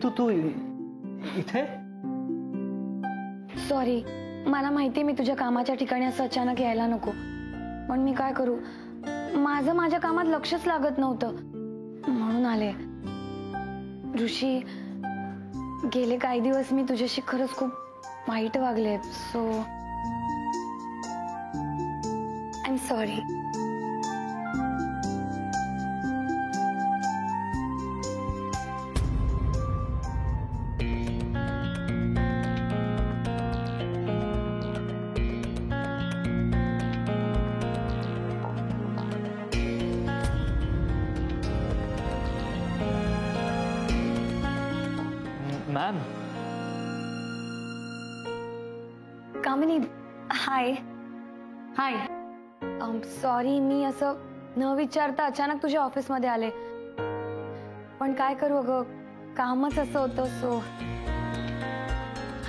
नीतू तू इथे? सॉरी, मला माहिती मी तुझ्या कामाच्या ठिकाणी असं अचानक यायला नको, पण मी काय करू, माझं माझ्या कामात लक्षच लागत नव्हतं म्हणून आले. ऋषी, गेले काही दिवस मी तुझ्याशी खरंच खूप वाईट वागले, so I am sorry. Ma'am. Kamini, hi. Hi. Sorry, मी असं न विचारता अचानक तुझ्या ऑफिसमध्ये आले, पण काय करू अगं, कामच असं होतं. सो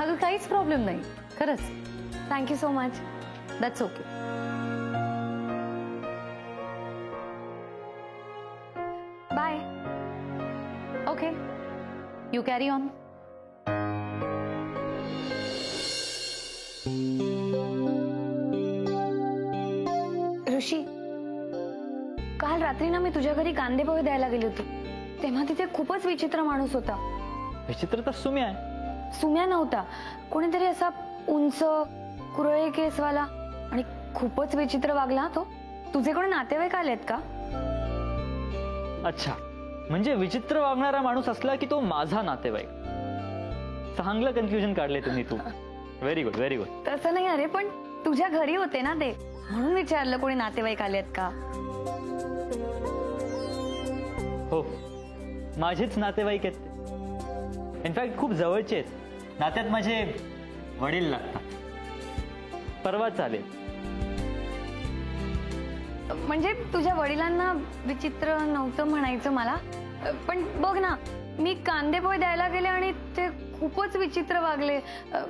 अगं काहीच प्रॉब्लेम नाही, खरंच. Thank you so much. That's okay. Bye. Okay, you carry on. Rishi, काल रात्री ना मी तुझ्या घरी कांदे पोहे द्यायला गेले होते, तेव्हा तिथे खूपच विचित्र माणूस होता. विचित्र तर सुम्या आहे. सुम्या नव्हता, कोणीतरी असा उंच कुरळे केसवाला, आणि खूपच विचित्र वागला तो. तुझे कोणी नातेवाईक आलेत का? अच्छा, म्हणजे विचित्र वागणारा माणूस असला की तो माझा नातेवाईक. चांगलं कन्फ्युजन काढले तुम्ही. तू व्हेरी गुड, व्हेरी गुड. तसं नाही अरे, पण तुझ्या घरी होते ना ते, म्हणून विचारलं कोणी नातेवाईक आलेत का. हो, माझेच नातेवाईक आहेत. इनफॅक्ट खूप जवळचे आहेत. नात्यात माझे वडील लागतात. परवाच आले. म्हणजे तुझ्या वडिलांना विचित्र नव्हतं म्हणायचं मला, पण बघ ना, मी कांदे पोहे द्यायला गेले आणि ते खूपच विचित्र वागले,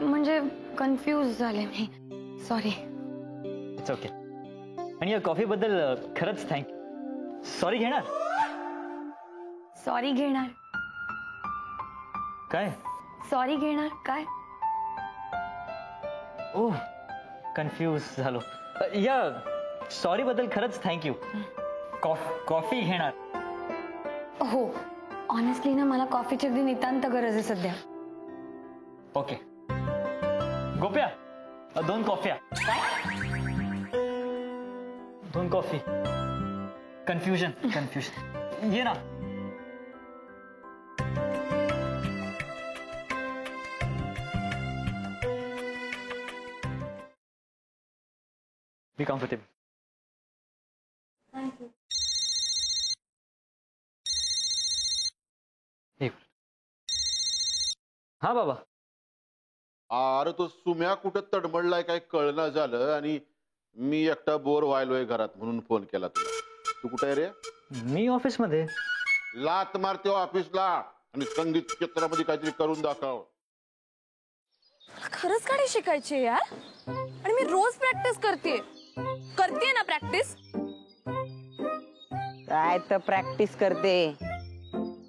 म्हणजे कन्फ्यूज झाले मी. सॉरी. It's okay. आणि या कॉफी बद्दल खरंच थँक्यू. सॉरी घेणार. सॉरी घेणार काय? सॉरी घेणार काय? ओह, कन्फ्यूज झालो. या सॉरी बद्दल खरंच थँक्यू. कॉफी घेणार. हो, ऑनेस्टली ना, मला कॉफीची अगदी नितांत गरज आहे सध्या. ओके. गोप्या, 2 कॉफ्या. 2 कॉफी. कन्फ्युजन. ये ना. Be comfortable. थँक्यू. हा बाबा. अरे तो सुम्या कुठं तडमडलाय काय कळना झालं, आणि मी एकटा बोर व्हायलोय घरात म्हणून फोन केला तुला. तू कुठे आहे रे? मी ऑफिसमध्ये. लात मारते ऑफिसला आणि संगीत क्षेत्रामध्ये काहीतरी करून दाखव. खरंच गाडी शिकायची यार, आणि मी रोज प्रॅक्टिस करते ना. प्रॅक्टिस काय तर प्रॅक्टिस करते,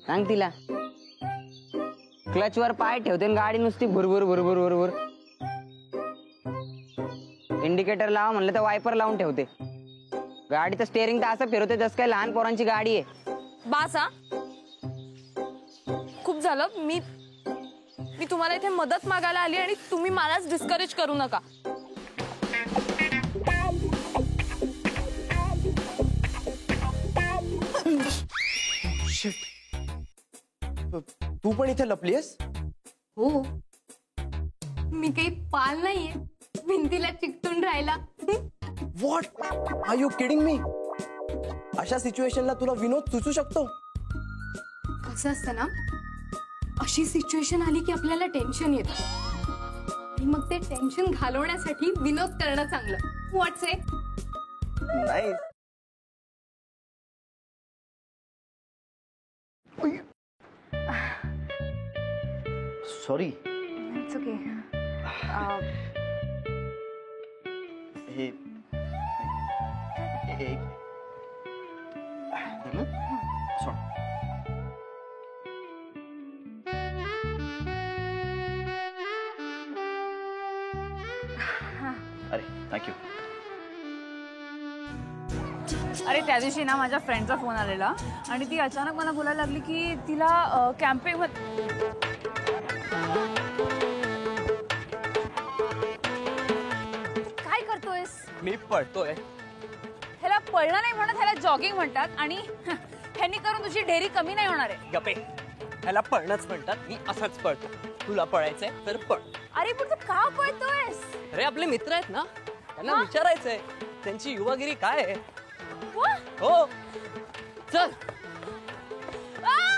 सांग तिला. क्लच वर पाय ठेवते आणि गाडी नुसती भुरभुर भुरभुर भुरभुर. इंडिकेटर लावा म्हणलं तर वायपर लावून ठेवते. गाडीचं स्टेअरिंग तर असं फिरवते जसं काय लहान पोरांची गाडी आहे. बासा, खूप झालं. मी तुम्हाला इथे मदत मागायला आली आणि तुम्ही मलाच डिस्करेज करू नका. तू पण इथे लपलीयस? हो, मी काही पाल नाहीये भिंतीला चिकटून राहिला. What are you kidding me? अशा सिच्युएशनला तुला विनोद सुचू शकतो? कसं असतं ना, अशी सिच्युएशन आली की आपल्याला टेन्शन येतं, आणि मग ते टेन्शन घालवण्यासाठी विनोद करणं चांगलं. व्हॉट्स इट? नाही. सॉरी. It's okay. हे सोड. थँक्यू. अरे त्या दिवशी ना माझ्या फ्रेंडचा फोन आलेला आणि ती अचानक मला बोलायला लागली की तिला कॅम्पिंग काय करतोयस? मी पळतोय. ह्याला पळणं नाही म्हणत, ह्याला जॉगिंग म्हणतात आणि ह्यांनी करून तुझी डेअरी कमी नाही होणार आहे. गपे, ह्याला पळणंच म्हणतात. मी असंच पळतो. तुला पळायचंय तर पळ. अरे पण तू का पळतोयस? अरे आपले मित्र आहेत ना, त्यांना विचारायचंय त्यांची युवागिरी काय आहे. वा! हो चल. आ!